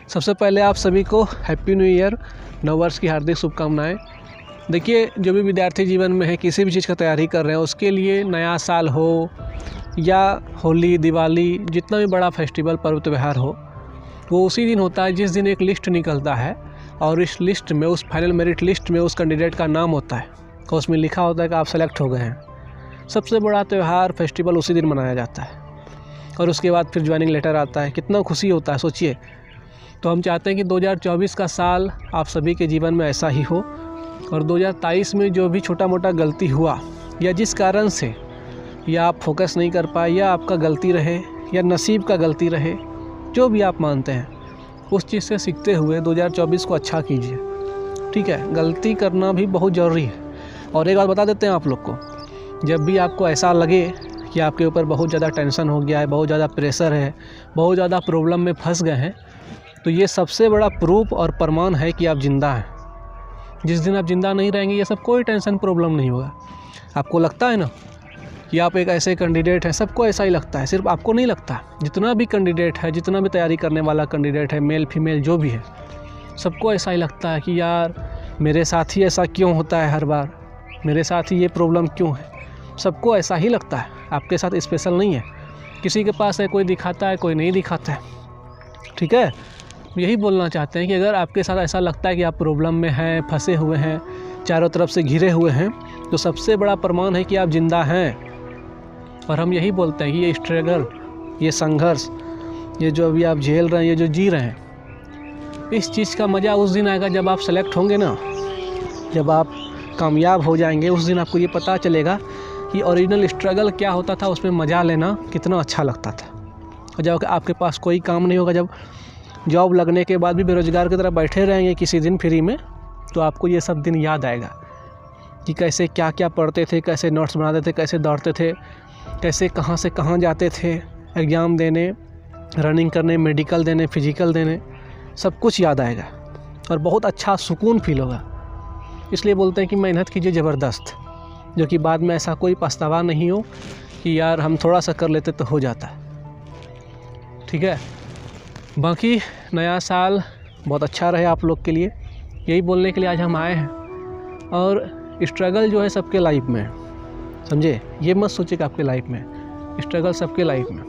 सबसे पहले आप सभी को हैप्पी न्यू ईयर, नववर्ष की हार्दिक शुभकामनाएं। देखिए, जो भी विद्यार्थी जीवन में है, किसी भी चीज़ का तैयारी कर रहे हैं, उसके लिए नया साल हो या होली, दिवाली, जितना भी बड़ा फेस्टिवल, पर्व त्यौहार हो, वो उसी दिन होता है जिस दिन एक लिस्ट निकलता है और इस लिस्ट में, उस फाइनल मेरिट लिस्ट में उस कैंडिडेट का नाम होता है और उसमें लिखा होता है कि आप सेलेक्ट हो गए हैं। सबसे बड़ा त्यौहार, फेस्टिवल उसी दिन मनाया जाता है और उसके बाद फिर ज्वाइनिंग लेटर आता है। कितना खुशी होता है, सोचिए। तो हम चाहते हैं कि 2024 का साल आप सभी के जीवन में ऐसा ही हो और 2023 में जो भी छोटा मोटा गलती हुआ या जिस कारण से या आप फोकस नहीं कर पाए या आपका गलती रहे या नसीब का गलती रहे, जो भी आप मानते हैं, उस चीज़ से सीखते हुए 2024 को अच्छा कीजिए। ठीक है, गलती करना भी बहुत ज़रूरी है। और एक बात बता देते हैं आप लोग को, जब भी आपको ऐसा लगे कि आपके ऊपर बहुत ज़्यादा टेंशन हो गया है, बहुत ज़्यादा प्रेशर है, बहुत ज़्यादा प्रॉब्लम में फंस गए हैं, तो ये सबसे बड़ा प्रूफ और प्रमाण है कि आप ज़िंदा हैं। जिस दिन आप ज़िंदा नहीं रहेंगे, ये सब कोई टेंशन प्रॉब्लम नहीं होगा। आपको लगता है ना कि आप एक ऐसे कैंडिडेट हैं, सबको ऐसा ही लगता है, सिर्फ आपको नहीं लगता। जितना भी कैंडिडेट है, जितना भी तैयारी करने वाला कैंडिडेट है, मेल फीमेल जो भी है, सबको ऐसा ही लगता है कि यार मेरे साथ ही ऐसा क्यों होता है, हर बार मेरे साथ ही ये प्रॉब्लम क्यों है। सबको ऐसा ही लगता है, आपके साथ स्पेशल नहीं है। किसी के पास है, कोई दिखाता है, कोई नहीं दिखाता है। ठीक है, यही बोलना चाहते हैं कि अगर आपके साथ ऐसा लगता है कि आप प्रॉब्लम में हैं, फंसे हुए हैं, चारों तरफ से घिरे हुए हैं, तो सबसे बड़ा प्रमाण है कि आप ज़िंदा हैं। और हम यही बोलते हैं कि ये स्ट्रगल, ये संघर्ष, ये जो अभी आप झेल रहे हैं, ये जो जी रहे हैं, इस चीज़ का मज़ा उस दिन आएगा जब आप सेलेक्ट होंगे ना, जब आप कामयाब हो जाएंगे। उस दिन आपको ये पता चलेगा कि ओरिजिनल स्ट्रगल क्या होता था, उसमें मज़ा लेना कितना अच्छा लगता था। और जब आपके पास कोई काम नहीं होगा, जब जॉब लगने के बाद भी बेरोज़गार की तरह बैठे रहेंगे किसी दिन फ्री में, तो आपको ये सब दिन याद आएगा कि कैसे क्या क्या पढ़ते थे, कैसे नोट्स बनाते थे, कैसे दौड़ते थे, कैसे कहाँ से कहाँ जाते थे एग्ज़ाम देने, रनिंग करने, मेडिकल देने, फिजिकल देने, सब कुछ याद आएगा और बहुत अच्छा सुकून फील होगा। इसलिए बोलते हैं कि मेहनत कीजिए ज़बरदस्त, जो कि बाद में ऐसा कोई पछतावा नहीं हो कि यार हम थोड़ा सा कर लेते तो हो जाता। ठीक है, बाकी नया साल बहुत अच्छा रहे आप लोग के लिए, यही बोलने के लिए आज हम आए हैं। और स्ट्रगल जो है सबके लाइफ में है, समझे। ये मत सोचिए कि आपके लाइफ में, स्ट्रगल सबके लाइफ में।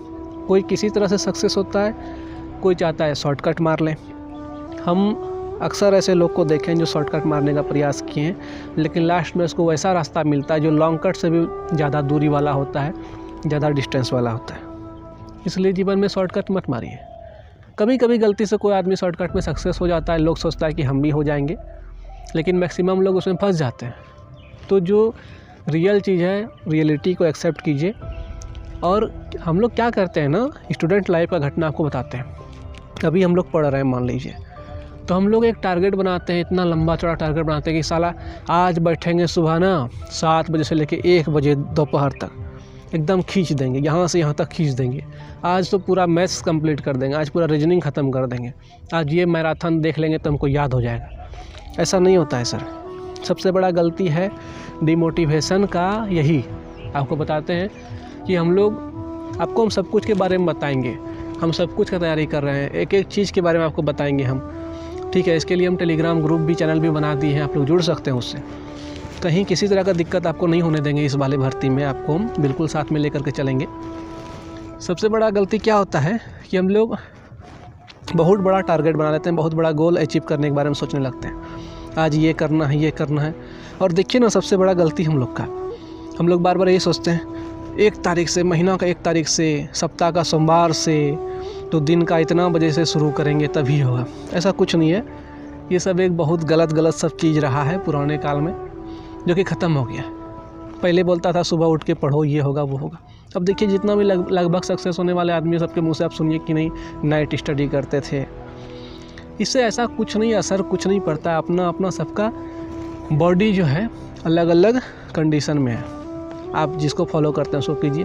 कोई किसी तरह से सक्सेस होता है, कोई चाहता है शॉर्टकट मार लें। हम अक्सर ऐसे लोग को देखें जो शॉर्टकट मारने का प्रयास किए हैं, लेकिन लास्ट में उसको वैसा रास्ता मिलता है जो लॉन्ग कट से भी ज़्यादा दूरी वाला होता है, ज़्यादा डिस्टेंस वाला होता है। इसलिए जीवन में शॉर्टकट मत मारिए। कभी कभी गलती से कोई आदमी शॉर्टकट में सक्सेस हो जाता है, लोग सोचता है कि हम भी हो जाएंगे, लेकिन मैक्सिमम लोग उसमें फंस जाते हैं। तो जो रियल चीज़ है, रियलिटी को एक्सेप्ट कीजिए। और हम लोग क्या करते हैं ना, स्टूडेंट लाइफ का घटना आपको बताते हैं। अभी हम लोग पढ़ रहे हैं, मान लीजिए, तो हम लोग एक टारगेट बनाते हैं, इतना लंबा चौड़ा टारगेट बनाते हैं कि साला आज बैठेंगे सुबह ना 7 बजे से लेकर 1 बजे दोपहर तक, एकदम खींच देंगे, यहाँ से यहाँ तक खींच देंगे। आज तो पूरा मैथ्स कंप्लीट कर देंगे, आज पूरा रीजनिंग ख़त्म कर देंगे, आज ये मैराथन देख लेंगे तो हमको याद हो जाएगा। ऐसा नहीं होता है सर। सबसे बड़ा गलती है डिमोटिवेशन का। यही आपको बताते हैं कि हम सब कुछ के बारे में बताएंगे, हम सब कुछ का तैयारी कर रहे हैं, एक एक चीज़ के बारे में आपको बताएंगे हम। ठीक है, इसके लिए हम टेलीग्राम ग्रुप भी, चैनल भी बना दिए हैं, आप लोग जुड़ सकते हैं उससे। कहीं किसी तरह का दिक्कत आपको नहीं होने देंगे। इस वाले भर्ती में आपको हम बिल्कुल साथ में लेकर के चलेंगे। सबसे बड़ा गलती क्या होता है कि हम लोग बहुत बड़ा टारगेट बना लेते हैं, बहुत बड़ा गोल अचीव करने के बारे में सोचने लगते हैं, आज ये करना है, ये करना है। और देखिए ना, सबसे बड़ा गलती हम लोग बार बार यही सोचते हैं 1 तारीख से, महीना का 1 तारीख से, सप्ताह का सोमवार से, तो दिन का इतना बजे से शुरू करेंगे तभी होगा। ऐसा कुछ नहीं है। ये सब एक बहुत गलत सब चीज़ रहा है पुराने काल में, जो कि ख़त्म हो गया। पहले बोलता था सुबह उठ के पढ़ो, ये होगा वो होगा। अब देखिए, जितना भी लगभग सक्सेस होने वाले आदमी, सबके मुंह से आप सुनिए कि नहीं नाइट स्टडी करते थे। इससे ऐसा कुछ नहीं, असर कुछ नहीं पड़ता है। अपना अपना सबका बॉडी जो है अलग अलग कंडीशन में है। आप जिसको फॉलो करते हैं उसको कीजिए,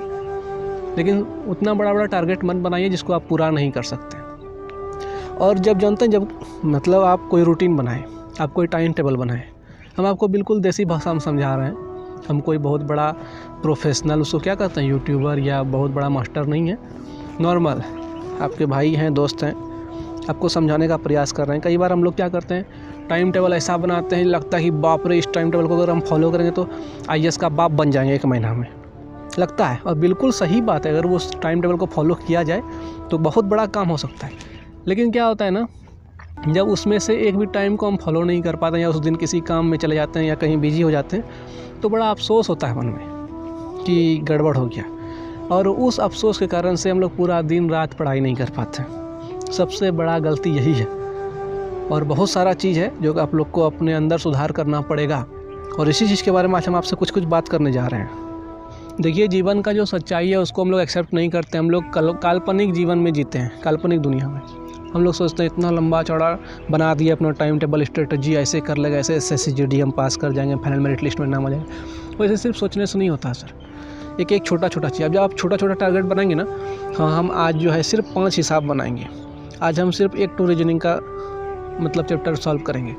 लेकिन उतना बड़ा टारगेट मत बनाइए जिसको आप पूरा नहीं कर सकते। और जब जानते हैं, जब मतलब आप कोई रूटीन बनाएं, आप कोई टाइम टेबल बनाएं। हम आपको बिल्कुल देसी भाषा में समझा रहे हैं। हम कोई बहुत बड़ा प्रोफेशनल, उसको क्या कहते हैं, यूट्यूबर या बहुत बड़ा मास्टर नहीं है। नॉर्मल आपके भाई हैं, दोस्त हैं, आपको समझाने का प्रयास कर रहे हैं। कई बार हम लोग क्या करते हैं, टाइम टेबल ऐसा बनाते हैं, लगता है कि बाप रे, इस टाइम टेबल को अगर हम फॉलो करेंगे तो IAS का बाप बन जाएंगे 1 महीना में, लगता है। और बिल्कुल सही बात है, अगर वो टाइम टेबल को फॉलो किया जाए तो बहुत बड़ा काम हो सकता है। लेकिन क्या होता है ना, जब उसमें से एक भी टाइम को हम फॉलो नहीं कर पाते या उस दिन किसी काम में चले जाते हैं या कहीं बिजी हो जाते हैं, तो बड़ा अफसोस होता है मन में कि गड़बड़ हो गया। और उस अफसोस के कारण से हम लोग पूरा दिन रात पढ़ाई नहीं कर पाते। सबसे बड़ा गलती यही है। और बहुत सारा चीज़ है जो आप लोग को अपने अंदर सुधार करना पड़ेगा, और इसी चीज़ के बारे में आज हम आपसे कुछ बात करने जा रहे हैं। देखिए, जीवन का जो सच्चाई है उसको हम लोग एक्सेप्ट नहीं करते। हम लोग काल्पनिक जीवन में जीते हैं, काल्पनिक दुनिया में। हम लोग सोचते हैं इतना लंबा चौड़ा बना दिया अपना टाइम टेबल, स्ट्रेटजी ऐसे कर लेगा, ऐसे SSC GD हम पास कर जाएंगे, फाइनल मेरिट लिस्ट में नाम आ जाएगा। वैसे सिर्फ सोचने से नहीं होता सर। एक छोटा छोटा चीज़, अब जब आप छोटा छोटा टारगेट बनाएंगे ना, हाँ, हम आज जो है सिर्फ 5 हिसाब बनाएंगे, आज हम सिर्फ 1 2 रीजनिंग का मतलब चैप्टर सॉल्व करेंगे।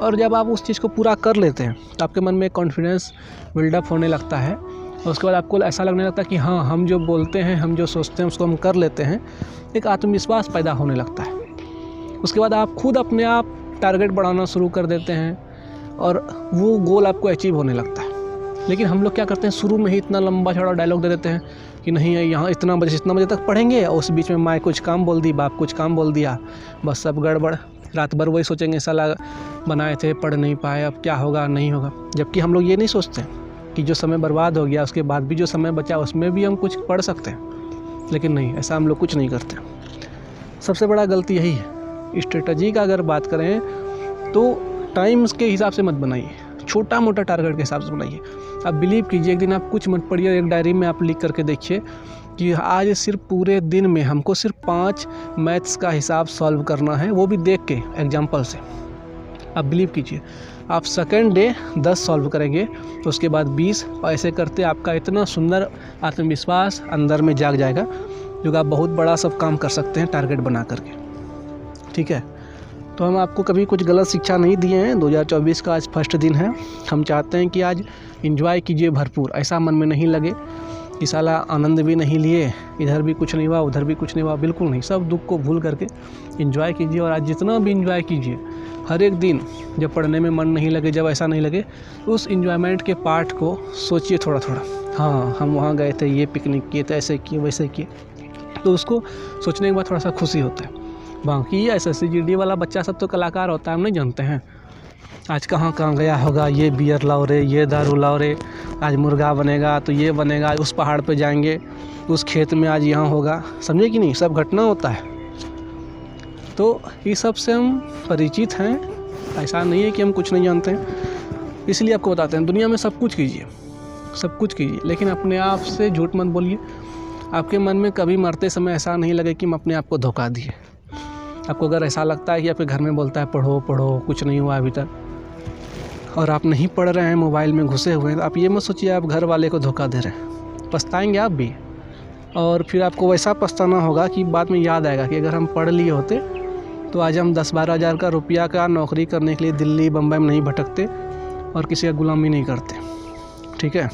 और जब आप उस चीज़ को पूरा कर लेते हैं तो आपके मन में कॉन्फिडेंस बिल्डअप होने लगता है, और उसके बाद आपको ऐसा लगने लगता है कि हाँ, हम जो बोलते हैं, हम जो सोचते हैं उसको हम कर लेते हैं। एक आत्मविश्वास पैदा होने लगता है। उसके बाद आप खुद अपने आप टारगेट बढ़ाना शुरू कर देते हैं और वो गोल आपको अचीव होने लगता है। लेकिन हम लोग क्या करते हैं, शुरू में ही इतना लंबा चौड़ा डायलॉग दे देते हैं कि नहीं, यहाँ इतना बजे से इतना बजे तक पढ़ेंगे, और उस बीच में माँ कुछ काम बोल दी, बाप कुछ काम बोल दिया, बस सब गड़बड़। रात भर वही सोचेंगे, साला बनाए थे, पढ़ नहीं पाए, अब क्या होगा, नहीं होगा। जबकि हम लोग ये नहीं सोचते कि जो समय बर्बाद हो गया उसके बाद भी जो समय बचा उसमें भी हम कुछ पढ़ सकते हैं। लेकिन नहीं, ऐसा हम लोग कुछ नहीं करते। सबसे बड़ा गलती यही है। स्ट्रेटजी का अगर बात करें तो टाइम्स के हिसाब से मत बनाइए, छोटा मोटा टारगेट के हिसाब से बनाइए। आप बिलीव कीजिए, एक दिन आप कुछ मत पढ़िए, एक डायरी में आप लिख करके देखिए कि आज सिर्फ पूरे दिन में हमको सिर्फ 5 मैथ्स का हिसाब सॉल्व करना है, वो भी देख के एग्जाम्पल से। आप बिलीव कीजिए, आप सेकेंड डे 10 सॉल्व करेंगे, उसके बाद 20, और ऐसे करते आपका इतना सुंदर आत्मविश्वास अंदर में जाग जाएगा जो आप बहुत बड़ा सब काम कर सकते हैं टारगेट बना करके। ठीक है, तो हम आपको कभी कुछ गलत शिक्षा नहीं दिए हैं। 2024 का आज फर्स्ट दिन है। हम चाहते हैं कि आज एंजॉय कीजिए भरपूर। ऐसा मन में नहीं लगे कि साला आनंद भी नहीं लिए, इधर भी कुछ नहीं हुआ, उधर भी कुछ नहीं हुआ। बिल्कुल नहीं, सब दुख को भूल करके एंजॉय कीजिए। और आज जितना भी एंजॉय कीजिए, हर एक दिन जब पढ़ने में मन नहीं लगे, जब ऐसा नहीं लगे, उस एंजॉयमेंट के पार्ट को सोचिए थोड़ा थोड़ा। हाँ, हम वहाँ गए थे, ये पिकनिक किए थे, ऐसे किए वैसे किए, तो उसको सोचने के बाद थोड़ा सा खुशी होता है। बाकी SSC GD वाला बच्चा सब तो कलाकार होता है, हम नहीं जानते हैं। आज कहाँ गया होगा, ये बियर लाओ रे, ये दारू लाओ रे, आज मुर्गा बनेगा तो ये बनेगा, उस पहाड़ पे जाएंगे, उस खेत में आज यहाँ होगा। समझे कि नहीं, सब घटना होता है। तो इस सब से हम परिचित हैं, ऐसा नहीं है कि हम कुछ नहीं जानते हैं। इसलिए आपको बताते हैं, दुनिया में सब कुछ कीजिए, सब कुछ कीजिए, लेकिन अपने आप से झूठ मत बोलिए। आपके मन में कभी मरते समय ऐसा नहीं लगे कि हम अपने आप को धोखा दिए। आपको अगर ऐसा लगता है कि आपके घर में बोलता है पढ़ो पढ़ो, कुछ नहीं हुआ अभी तक, और आप नहीं पढ़ रहे हैं, मोबाइल में घुसे हुए हैं, तो आप ये मत सोचिए आप घर वाले को धोखा दे रहे हैं। पछताएंगे आप भी, और फिर आपको वैसा पछताना होगा कि बाद में याद आएगा कि अगर हम पढ़ लिए होते तो आज हम 10-12 हज़ार का रुपया का नौकरी करने के लिए दिल्ली बम्बई में नहीं भटकते और किसी का गुलामी नहीं करते। ठीक है,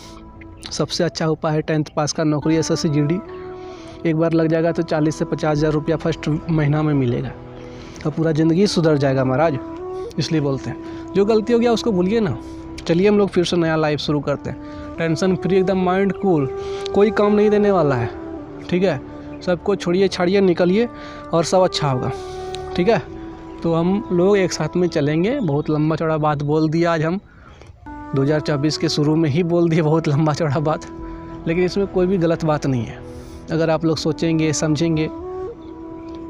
सबसे अच्छा उपाय है 10th पास का नौकरी SSC GD। एक बार लग जाएगा तो 40 से 50 हज़ार रुपया फर्स्ट महीना में मिलेगा, और पूरा ज़िंदगी सुधर जाएगा महाराज। इसलिए बोलते हैं, जो गलती हो गया उसको भूलिए ना। चलिए हम लोग फिर से नया लाइफ शुरू करते हैं, टेंशन फ्री, एकदम माइंड कूल, कोई काम नहीं देने वाला है। ठीक है, सबको छोड़िए छाड़िए, निकलिए और सब अच्छा होगा। ठीक है, तो हम लोग एक साथ में चलेंगे। बहुत लंबा चौड़ा बात बोल दिया आज हम, 2024 के शुरू में ही बोल दिए बहुत लंबा चौड़ा बात, लेकिन इसमें कोई भी गलत बात नहीं है। अगर आप लोग सोचेंगे, समझेंगे,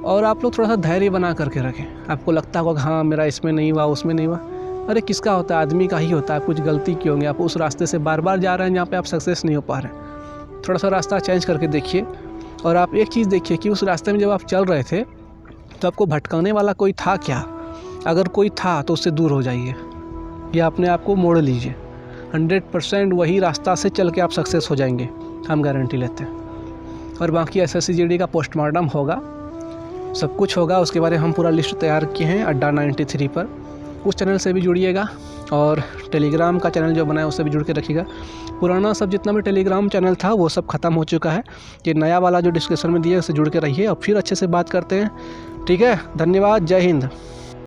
और आप लोग थोड़ा सा धैर्य बना करके रखें। आपको लगता होगा हाँ मेरा इसमें नहीं हुआ, उसमें नहीं हुआ, अरे किसका होता है, आदमी का ही होता है। कुछ गलती की होंगे, आप उस रास्ते से बार बार जा रहे हैं जहाँ पे आप सक्सेस नहीं हो पा रहे हैं। थोड़ा सा रास्ता चेंज करके देखिए। और आप एक चीज़ देखिए कि उस रास्ते में जब आप चल रहे थे तो आपको भटकाने वाला कोई था क्या? अगर कोई था तो उससे दूर हो जाइए या अपने आप को मोड़ लीजिए। 100% वही रास्ता से चल के आप सक्सेस हो जाएंगे, हम गारंटी लेते हैं। और बाकी SSC GD का पोस्टमार्टम होगा, सब कुछ होगा, उसके बारे में हम पूरा लिस्ट तैयार किए हैं अड्डा 93 पर। उस चैनल से भी जुड़िएगा और टेलीग्राम का चैनल जो बनाया उससे भी जुड़ के रखिएगा। पुराना सब जितना भी टेलीग्राम चैनल था वो सब ख़त्म हो चुका है। ये नया वाला जो डिस्क्रिप्शन में दिया है उससे जुड़ के रहिए और फिर अच्छे से बात करते हैं। ठीक है, धन्यवाद, जय हिंद।